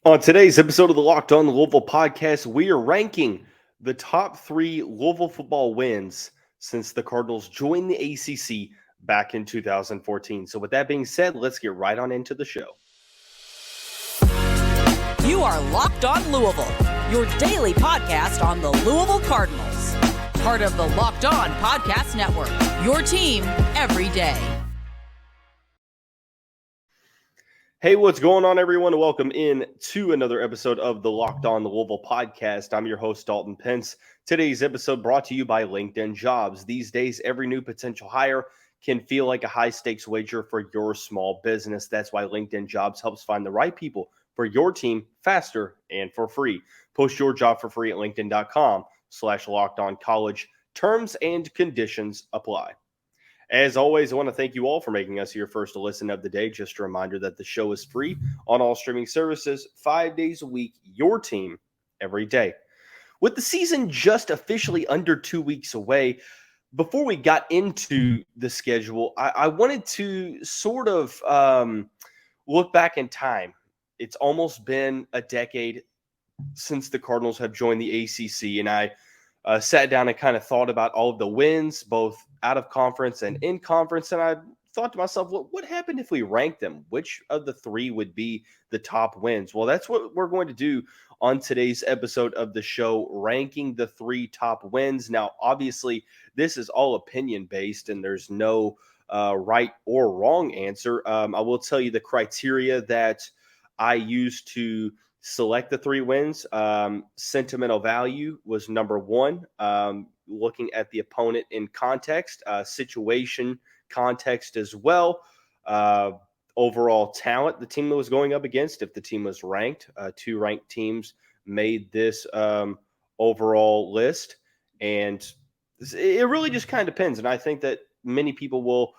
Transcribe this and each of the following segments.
On today's episode of the Locked On Louisville podcast, we are ranking the top three Louisville football wins since the Cardinals joined the ACC back in 2014. So, with that being said, let's get right on into the show. You are Locked On Louisville, your daily podcast on the Louisville Cardinals. Part of the Locked On Podcast Network, your team every day. Hey, what's going on, everyone? Welcome in to another episode of the Locked On Louisville podcast. I'm your host, Dalton Pence. Today's episode brought to you by LinkedIn Jobs. These days, every new potential hire can feel like a high-stakes wager for your small business. That's why LinkedIn Jobs helps find the right people for your team faster and for free. Post your job for free at linkedin.com/lockedoncollege. Terms and conditions apply. As always, I want to thank you all for making us your first listen of the day. Just a reminder that the show is free on all streaming services, 5 days a week, your team every day. With the season just officially under 2 weeks away, before we got into the schedule, I wanted to sort of look back in time. It's almost been a decade since the Cardinals have joined the ACC, and I sat down and kind of thought about all of the wins, both out of conference and in conference. And I thought to myself, what happened if we ranked them? Which of the three would be the top wins? Well, that's what we're going to do on today's episode of the show, ranking the three top wins. Now, obviously, this is all opinion based, and there's no right or wrong answer. I will tell you the criteria that I used to select the three wins. Sentimental value was number one. Looking at the opponent in context, situation context as well. Overall talent, the team that was going up against, if the team was ranked, two ranked teams made this overall list. And it really just kind of depends. And I think that many people will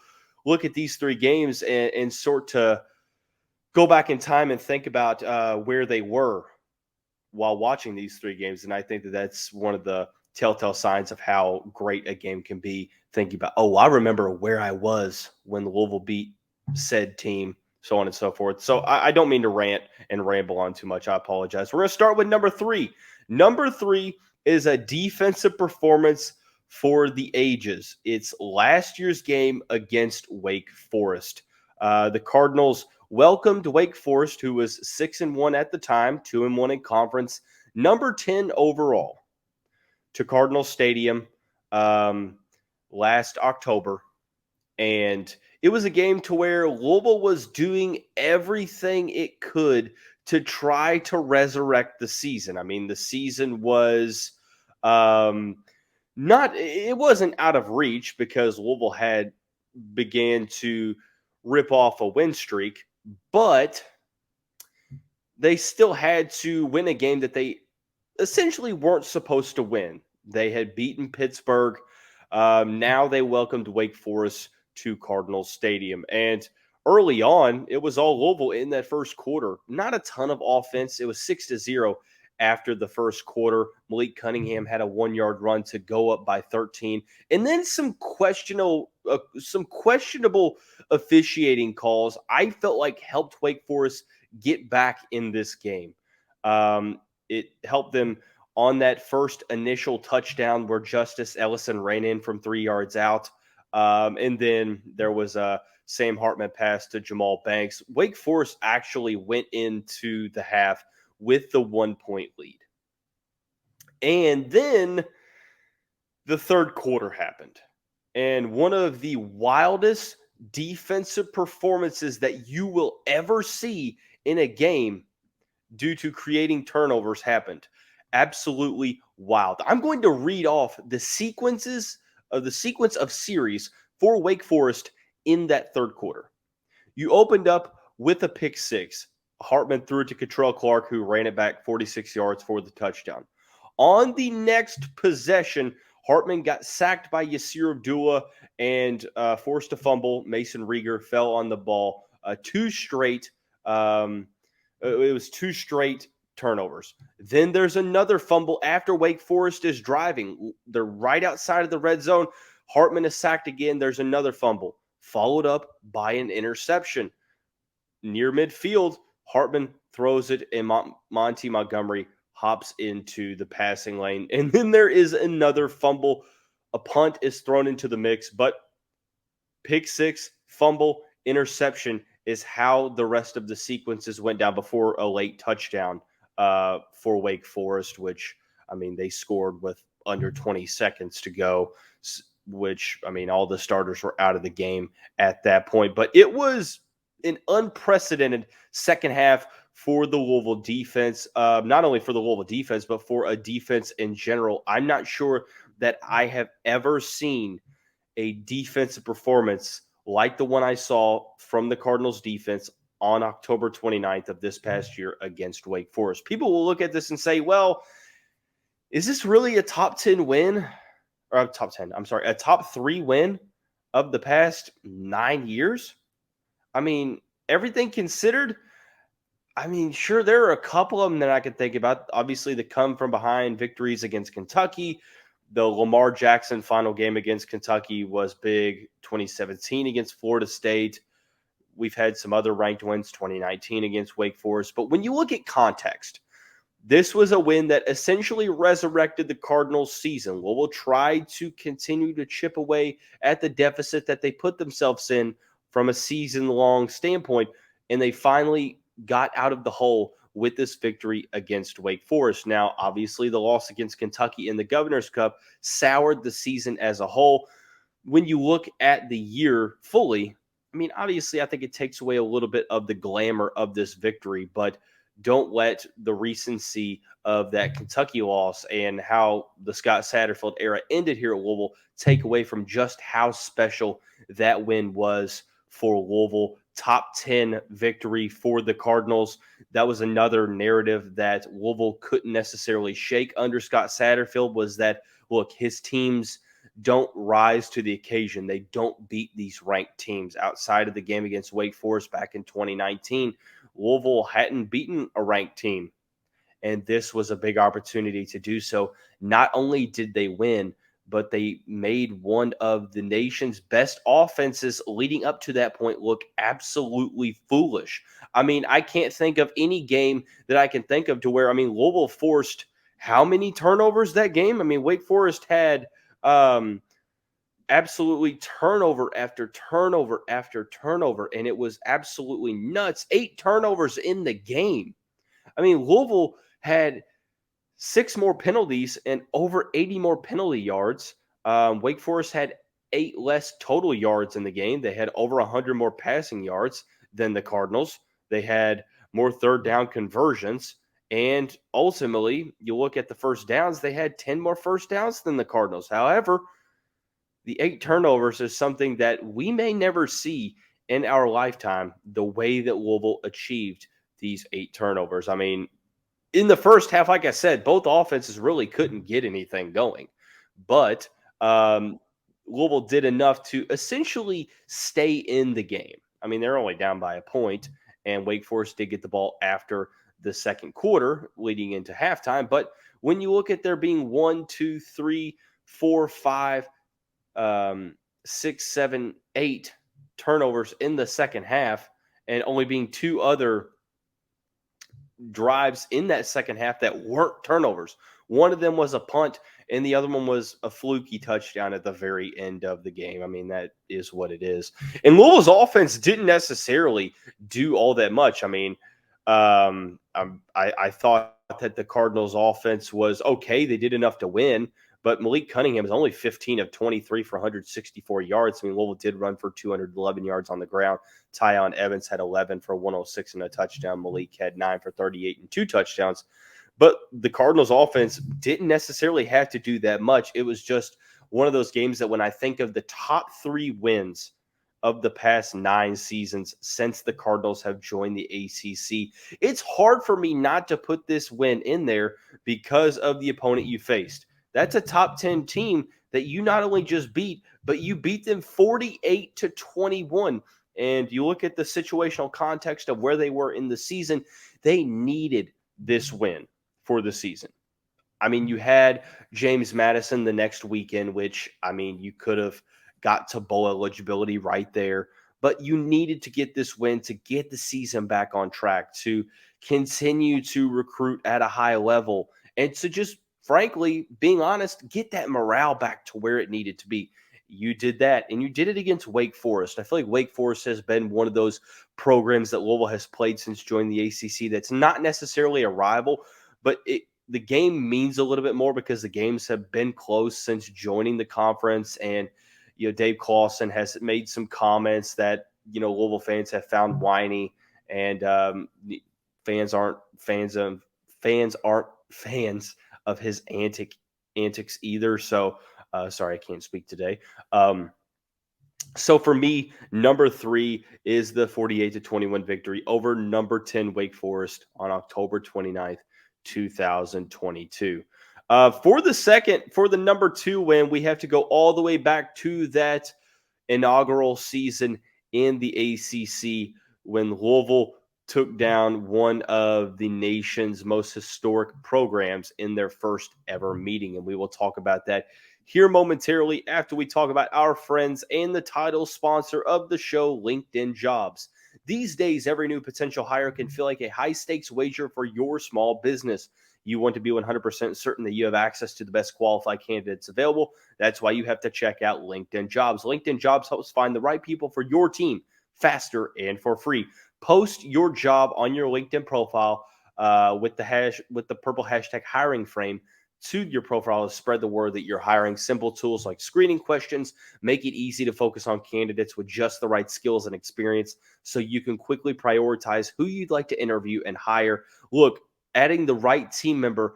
look at these three games and sort to go back in time and think about where they were while watching these three games. And I think that that's one of the telltale signs of how great a game can be, thinking about, I remember where I was when Louisville beat said team, so on and so forth. So I don't mean to rant and ramble on too much. I apologize. We're going to start with number three. Number three is a defensive performance for the ages. It's last year's game against Wake Forest. The Cardinals welcomed Wake Forest, who was 6-1 at the time, 2-1 in conference, number 10 overall, to Cardinal Stadium last October. And it was a game to where Louisville was doing everything it could to try to resurrect the season. I mean, the season was it wasn't out of reach because Louisville had began to rip off a win streak, but they still had to win a game that they essentially weren't supposed to win. They had beaten Pittsburgh. Now they welcomed Wake Forest to Cardinals Stadium. And early on, it was all Louisville in that first quarter. Not a ton of offense. It was 6-0 after the first quarter. Malik Cunningham had a 1-yard run to go up by 13. And then some questionable officiating calls I felt like helped Wake Forest get back in this game. It helped them on that first initial touchdown where Justice Ellison ran in from 3 yards out. And then there was a Sam Hartman pass to Jamal Banks. Wake Forest actually went into the half with the 1-point lead. And then the third quarter happened. And one of the wildest defensive performances that you will ever see in a game due to creating turnovers happened. Absolutely wild. I'm going to read off the sequence of series for Wake Forest in that third quarter. You opened up with a pick six. Hartman threw it to Catrell Clark, who ran it back 46 yards for the touchdown. On the next possession, Hartman got sacked by Yasir Abdullah and forced a fumble. Mason Rieger fell on the ball. Two straight turnovers. Then there's another fumble after Wake Forest is driving. They're right outside of the red zone. Hartman is sacked again. There's another fumble, followed up by an interception. Near midfield, Hartman throws it, and Monty Montgomery hops into the passing lane. And then there is another fumble. A punt is thrown into the mix, but pick six, fumble, interception is how the rest of the sequences went down before a late touchdown for Wake Forest, which, I mean, they scored with under 20 seconds to go, which, I mean, all the starters were out of the game at that point. But it was an unprecedented second half for the Louisville defense, not only for the Louisville defense, but for a defense in general. I'm not sure that I have ever seen a defensive performance like the one I saw from the Cardinals defense on October 29th of this past year against Wake Forest. People will look at this and say, well, is this really a top 10 win? Or a top 10, I'm sorry, a top 3 win of the past 9 years? I mean, everything considered, I mean, sure, there are a couple of them that I could think about. Obviously, the come from behind victories against Kentucky. The Lamar Jackson final game against Kentucky was big. 2017 against Florida State. We've had some other ranked wins, 2019 against Wake Forest. But when you look at context, this was a win that essentially resurrected the Cardinals' season. Louisville tried to continue to chip away at the deficit that they put themselves in from a season-long standpoint, and they finally got out of the hole with this victory against Wake Forest. Now, obviously, the loss against Kentucky in the Governor's Cup soured the season as a whole. When you look at the year fully, I mean, obviously, I think it takes away a little bit of the glamour of this victory, but don't let the recency of that Kentucky loss and how the Scott Satterfield era ended here at Louisville take away from just how special that win was for Louisville. Top 10 victory for the Cardinals. That was another narrative that Louisville couldn't necessarily shake under Scott Satterfield, was that, look, his teams don't rise to the occasion. They don't beat these ranked teams. Outside of the game against Wake Forest back in 2019, Louisville hadn't beaten a ranked team, and this was a big opportunity to do so. Not only did they win, but they made one of the nation's best offenses leading up to that point look absolutely foolish. I mean, I can't think of any game that I can think of to where, I mean, Louisville forced how many turnovers that game? I mean, Wake Forest had absolutely turnover after turnover after turnover, and it was absolutely nuts. 8 turnovers in the game. I mean, Louisville had 6 more penalties and over 80 more penalty yards. Wake Forest had 8 less total yards in the game. They had over 100 more passing yards than the Cardinals. They had more third down conversions. And ultimately, you look at the first downs, they had 10 more first downs than the Cardinals. However, the 8 turnovers is something that we may never see in our lifetime, the way that Louisville achieved these 8 turnovers. I mean, in the first half, like I said, both offenses really couldn't get anything going. But Louisville did enough to essentially stay in the game. I mean, they're only down by a point, and Wake Forest did get the ball after the second quarter leading into halftime. But when you look at there being 1, 2, 3, 4, 5, 6, 7, 8 turnovers in the second half, and only being 2 other drives in that second half that weren't turnovers. One of them was a punt, and the other one was a fluky touchdown at the very end of the game. I mean, that is what it is. And Louisville's offense didn't necessarily do all that much. I mean, I thought that the Cardinals' offense was okay. They did enough to win, but Malik Cunningham is only 15 of 23 for 164 yards. I mean, Louisville did run for 211 yards on the ground. Tyon Evans had 11 for 106 and a touchdown. Malik had 9 for 38 and 2 touchdowns. But the Cardinals' offense didn't necessarily have to do that much. It was just one of those games that when I think of the top 3 wins of the past 9 seasons since the Cardinals have joined the ACC, it's hard for me not to put this win in there because of the opponent you faced. That's a top 10 team that you not only just beat, but you beat them 48-21. And you look at the situational context of where they were in the season, they needed this win for the season. I mean, you had James Madison the next weekend, which, I mean, you could have got to bowl eligibility right there. But you needed to get this win to get the season back on track, to continue to recruit at a high level, and to just, frankly, being honest, get that morale back to where it needed to be. You did that, and you did it against Wake Forest. I feel like Wake Forest has been one of those programs that Louisville has played since joining the ACC that's not necessarily a rival, but the game means a little bit more because the games have been close since joining the conference. And, Dave Clawson has made some comments that, Louisville fans have found whiny, and fans aren't fans of his antics either. So, sorry, I can't speak today. So for me, number 3 is the 48-21 victory over number 10 Wake Forest on October 29th, 2022. For the number 2 win, we have to go all the way back to that inaugural season in the ACC when Louisville took down one of the nation's most historic programs in their first ever meeting. And we will talk about that here momentarily after we talk about our friends and the title sponsor of the show, LinkedIn Jobs. These days, every new potential hire can feel like a high-stakes wager for your small business. You want to be 100% certain that you have access to the best qualified candidates available. That's why you have to check out LinkedIn Jobs. LinkedIn Jobs helps find the right people for your team faster and for free. Post your job on your LinkedIn profile with the purple hashtag hiring frame to your profile to spread the word that you're hiring. Simple tools like screening questions make it easy to focus on candidates with just the right skills and experience so you can quickly prioritize who you'd like to interview and hire. Look, adding the right team member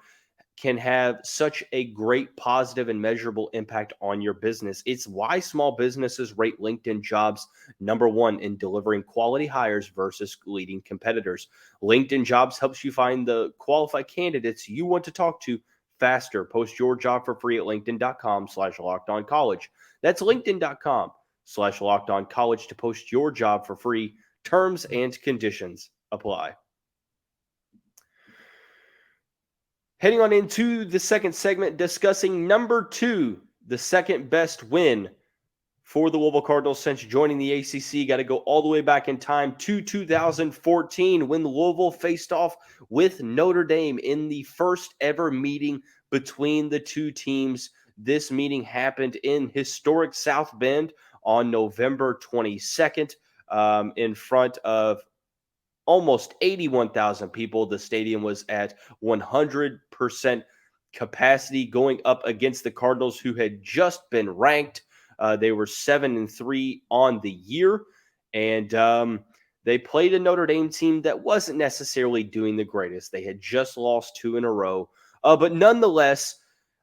can have such a great positive and measurable impact on your business. It's why small businesses rate LinkedIn Jobs number 1 in delivering quality hires versus leading competitors. LinkedIn Jobs helps you find the qualified candidates you want to talk to faster. Post your job for free at linkedin.com/lockedoncollege. That's linkedin.com/lockedoncollege to post your job for free. Terms and conditions apply. Heading on into the second segment, discussing number 2, the second best win for the Louisville Cardinals since joining the ACC. Got to go all the way back in time to 2014 when Louisville faced off with Notre Dame in the first ever meeting between the two teams. This meeting happened in historic South Bend on November 22nd in front of almost 81,000 people. The stadium was at 100% capacity, going up against the Cardinals, who had just been ranked. They were 7-3 on the year, and they played a Notre Dame team that wasn't necessarily doing the greatest. They had just lost 2 in a row. But nonetheless,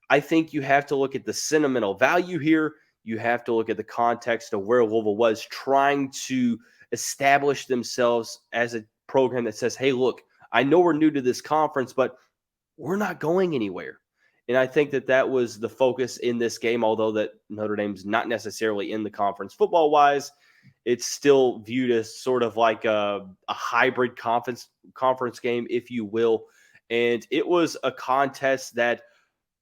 I think you have to look at the sentimental value here. You have to look at the context of where Louisville was trying to establish themselves as a program that says, hey, look, I know we're new to this conference, but we're not going anywhere. And I think that was the focus in this game, although that Notre Dame's not necessarily in the conference football-wise. It's still viewed as sort of like a hybrid conference game, if you will. And it was a contest that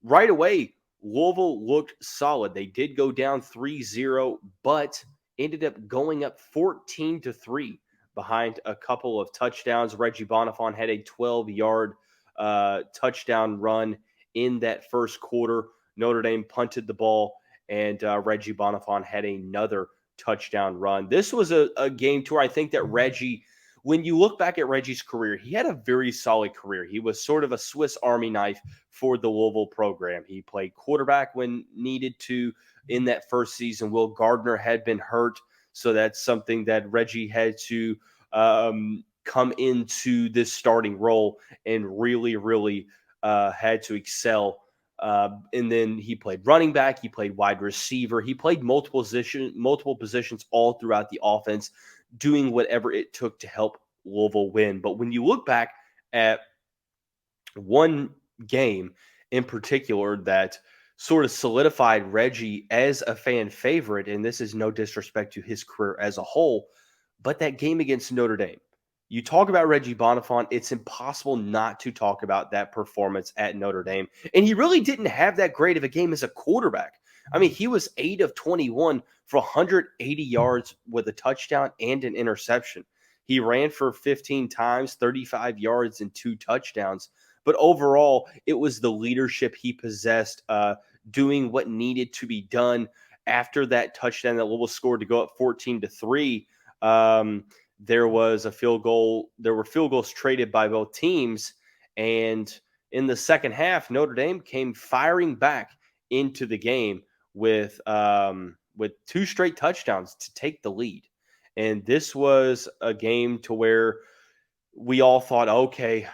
right away, Louisville looked solid. They did go down 3-0, but ended up going up 14-3 behind a couple of touchdowns. Reggie Bonnafon had a 12-yard touchdown run in that first quarter. Notre Dame punted the ball, and Reggie Bonnafon had another touchdown run. This was a game to where I think that Reggie, when you look back at Reggie's career, he had a very solid career. He was sort of a Swiss Army knife for the Louisville program. He played quarterback when needed to. In that first season, Will Gardner had been hurt, so that's something that Reggie had to come into this starting role and really, really had to excel. And then he played running back, he played wide receiver, he played multiple positions all throughout the offense, doing whatever it took to help Louisville win. But when you look back at one game in particular that sort of solidified Reggie as a fan favorite, and this is no disrespect to his career as a whole, but that game against Notre Dame. You talk about Reggie Bonnafon, it's impossible not to talk about that performance at Notre Dame. And he really didn't have that great of a game as a quarterback. I mean, he was 8 of 21 for 180 yards with a touchdown and an interception. He ran for 15 times, 35 yards, and 2 touchdowns. But overall, it was the leadership he possessed, doing what needed to be done after that touchdown that Louisville scored to go up 14-3. There was a field goal. There were field goals traded by both teams. And in the second half, Notre Dame came firing back into the game with 2 straight touchdowns to take the lead. And this was a game to where we all thought, okay,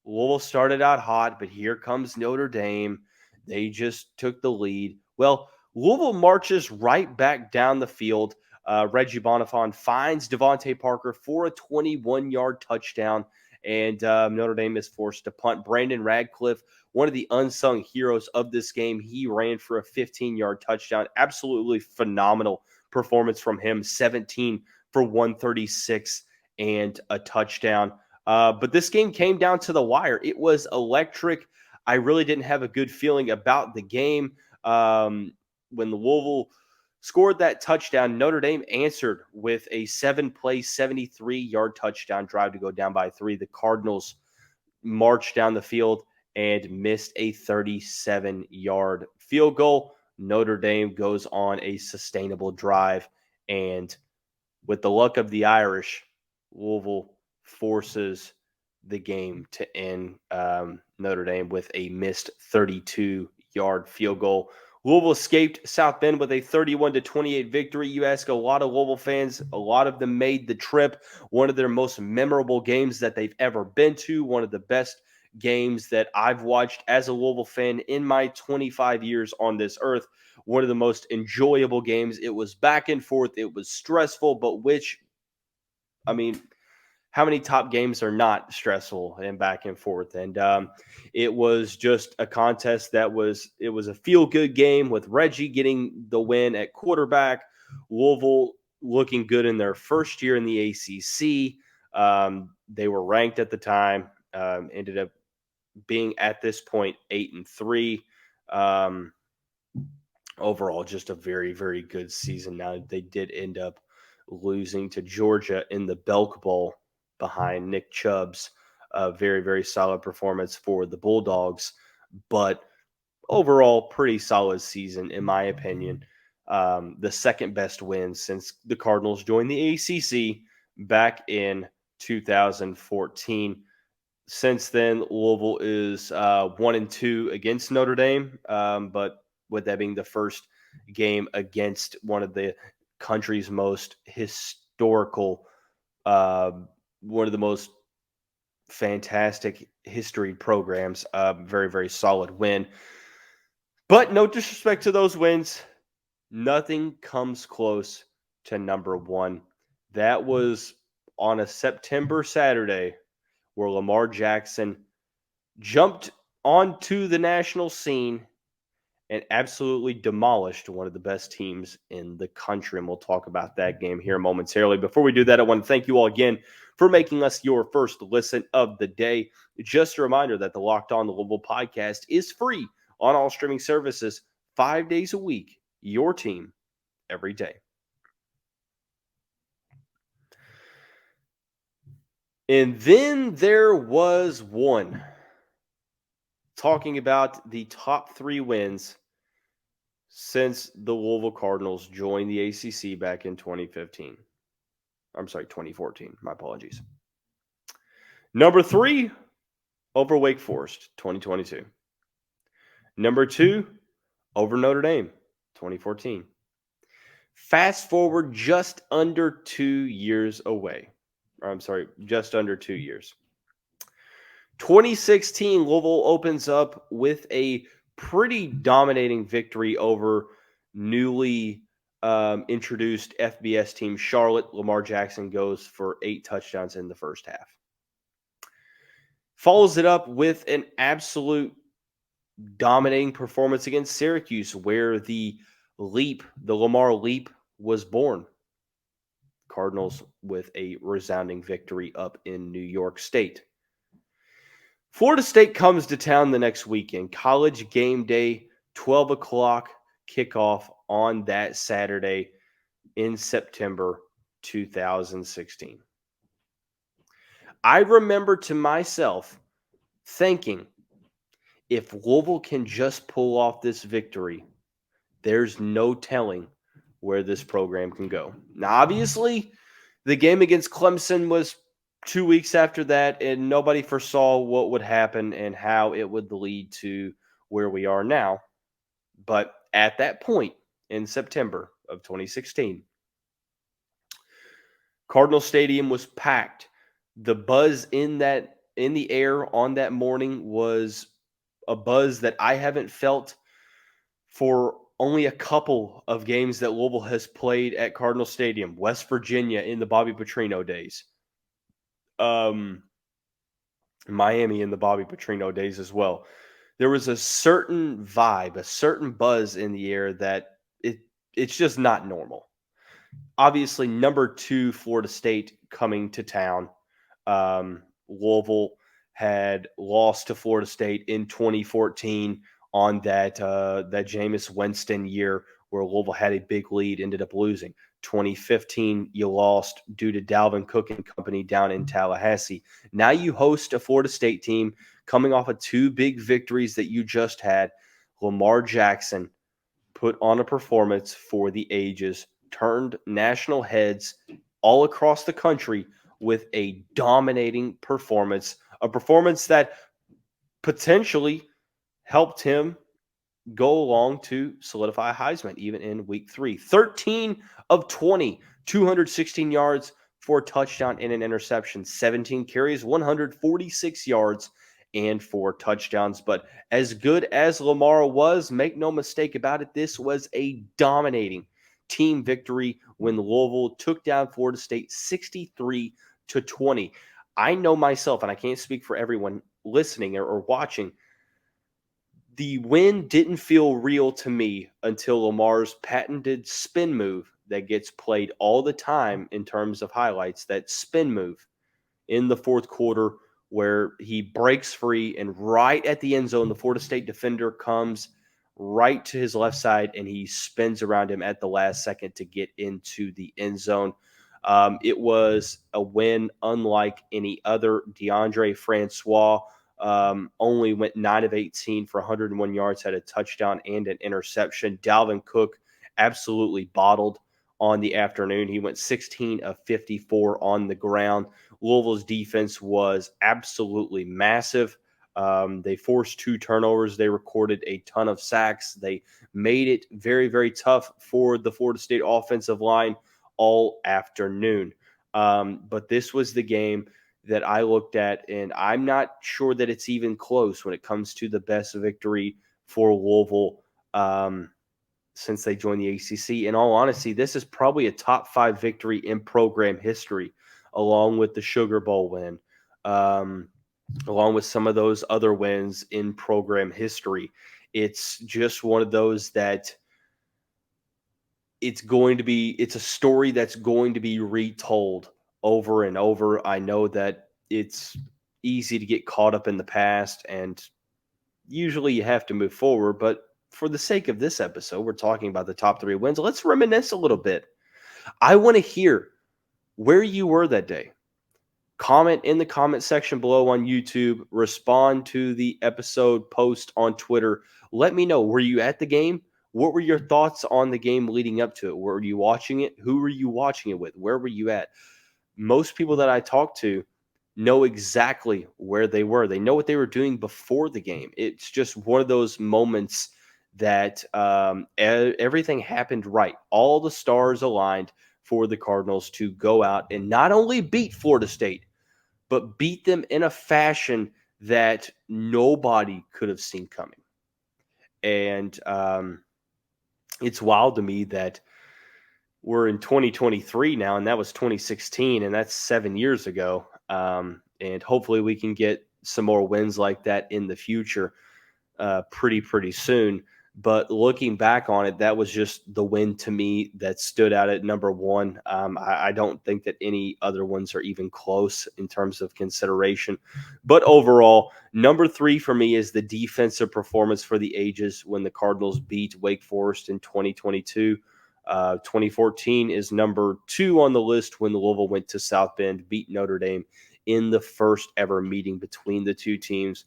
Louisville started out hot, but here comes Notre Dame. They just took the lead. Well, Louisville marches right back down the field. Reggie Bonnafon finds Devontae Parker for a 21-yard touchdown, and Notre Dame is forced to punt. Brandon Radcliffe, one of the unsung heroes of this game, he ran for a 15-yard touchdown. Absolutely phenomenal performance from him, 17 for 136 and a touchdown. But this game came down to the wire. It was electric. I really didn't have a good feeling about the game. When the Louisville scored that touchdown, Notre Dame answered with a 7-play, 73-yard touchdown drive to go down by 3. The Cardinals marched down the field and missed a 37-yard field goal. Notre Dame goes on a sustainable drive, and with the luck of the Irish, Louisville forces the game to end. Notre Dame with a missed 32-yard field goal. Louisville escaped South Bend with a 31-28 victory. You ask a lot of Louisville fans, a lot of them made the trip. One of their most memorable games that they've ever been to. One of the best games that I've watched as a Louisville fan in my 25 years on this earth. One of the most enjoyable games. It was back and forth. It was stressful, but how many top games are not stressful and back and forth? And it was just a contest it was a feel-good game with Reggie getting the win at quarterback. Louisville looking good in their first year in the ACC. They were ranked at the time, ended up being at this point 8-3. Overall, just a very, very good season. Now, they did end up losing to Georgia in the Belk Bowl behind Nick Chubb's very, very solid performance for the Bulldogs. But overall, pretty solid season, in my opinion. The second best win since the Cardinals joined the ACC back in 2014. Since then, Louisville is 1-2 against Notre Dame, but with that being the first game against one of the country's most historical, one of the most fantastic history programs. Very, very solid win. But no disrespect to those wins, nothing comes close to number 1. That was on a September Saturday where Lamar Jackson jumped onto the national scene and absolutely demolished one of the best teams in the country. And we'll talk about that game here momentarily. Before we do that, I want to thank you all again for making us your first listen of the day. Just a reminder that the Locked On Louisville podcast is free on all streaming services 5 days a week. Your team every day. And then there was one. Talking about the top 3 wins since the Louisville Cardinals joined the ACC back in 2015. I'm sorry, 2014. My apologies. Number 3, over Wake Forest, 2022. Number 2, over Notre Dame, 2014. Fast forward just under 2 years away. Just under 2 years. 2016, Louisville opens up with a pretty dominating victory over newly introduced FBS team Charlotte. Lamar Jackson goes for 8 touchdowns in the first half. Follows it up with an absolute dominating performance against Syracuse, where the Lamar leap was born. Cardinals with a resounding victory up in New York State. Florida State comes to town the next weekend. College game day, 12 o'clock kickoff on that Saturday in September 2016. I remember to myself thinking, if Louisville can just pull off this victory, there's no telling where this program can go. Now, obviously, the game against Clemson was 2 weeks after that, and nobody foresaw what would happen and how it would lead to where we are now. But at that point in September of 2016, Cardinal Stadium was packed. The buzz in the air on that morning was a buzz that I haven't felt for only a couple of games that Louisville has played at Cardinal Stadium. West Virginia in the Bobby Petrino days. Miami in the Bobby Petrino days as well. There was a certain vibe, a certain buzz in the air that it's just not normal. Obviously, number 2 Florida State coming to town. Louisville had lost to Florida State in 2014 on that Jameis Winston year where Louisville had a big lead, ended up losing. 2015, you lost due to Dalvin Cook and company down in Tallahassee. Now you host a Florida State team coming off of 2 big victories that you just had. Lamar Jackson put on a performance for the ages, turned national heads all across the country with a dominating performance, a performance that potentially helped him go along to solidify Heisman even in week 3. 13 of 20, 216 yards for a touchdown and an interception, 17 carries, 146 yards and 4 touchdowns. But as good as Lamar was, make no mistake about it, this was a dominating team victory when Louisville took down Florida State 63-20. I know myself, and I can't speak for everyone listening or watching, the win didn't feel real to me until Lamar's patented spin move that gets played all the time in terms of highlights, that spin move in the fourth quarter where he breaks free and right at the end zone, the Florida State defender comes right to his left side and he spins around him at the last second to get into the end zone. It was a win unlike any other. DeAndre Francois only went 9 of 18 for 101 yards, had a touchdown and an interception. Dalvin Cook absolutely bottled on the afternoon. He went 16 of 54 on the ground. Louisville's defense was absolutely massive. They forced 2 turnovers. They recorded a ton of sacks. They made it very, very tough for the Florida State offensive line all afternoon. But this was the game that I looked at, and I'm not sure that it's even close when it comes to the best victory for Louisville since they joined the ACC. In all honesty, this is probably a top 5 victory in program history, along with the Sugar Bowl win, along with some of those other wins in program history. It's just one of those that it's a story that's going to be retold over and over. I know that it's easy to get caught up in the past, and usually you have to move forward. But for the sake of this episode, we're talking about the top 3 wins. Let's reminisce a little bit. I want to hear where you were that day. Comment in the comment section below on YouTube. Respond to the episode post on Twitter. Let me know, were you at the game? What were your thoughts on the game leading up to it? Were you watching it? Who were you watching it with? Where were you at? Most people that I talk to know exactly where they were. They know what they were doing before the game. It's just one of those moments that everything happened right. All the stars aligned for the Cardinals to go out and not only beat Florida State, but beat them in a fashion that nobody could have seen coming. And it's wild to me that we're in 2023 now, and that was 2016, and that's 7 years ago. And hopefully we can get some more wins like that in the future pretty soon. But looking back on it, that was just the win to me that stood out at number 1. I don't think that any other ones are even close in terms of consideration. But overall, number 3 for me is the defensive performance for the ages when the Cardinals beat Wake Forest in 2022. 2014 is number 2 on the list when Louisville went to South Bend, beat Notre Dame in the first ever meeting between the two teams.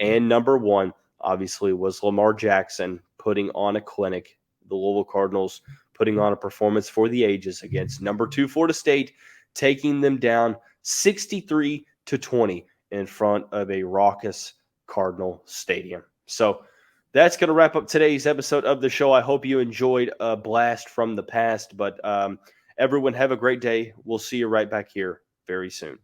And number one, obviously, was Lamar Jackson putting on a clinic. The Louisville Cardinals putting on a performance for the ages against number 2 Florida State, taking them down 63-20 in front of a raucous Cardinal Stadium. So that's going to wrap up today's episode of the show. I hope you enjoyed a blast from the past, but everyone have a great day. We'll see you right back here very soon.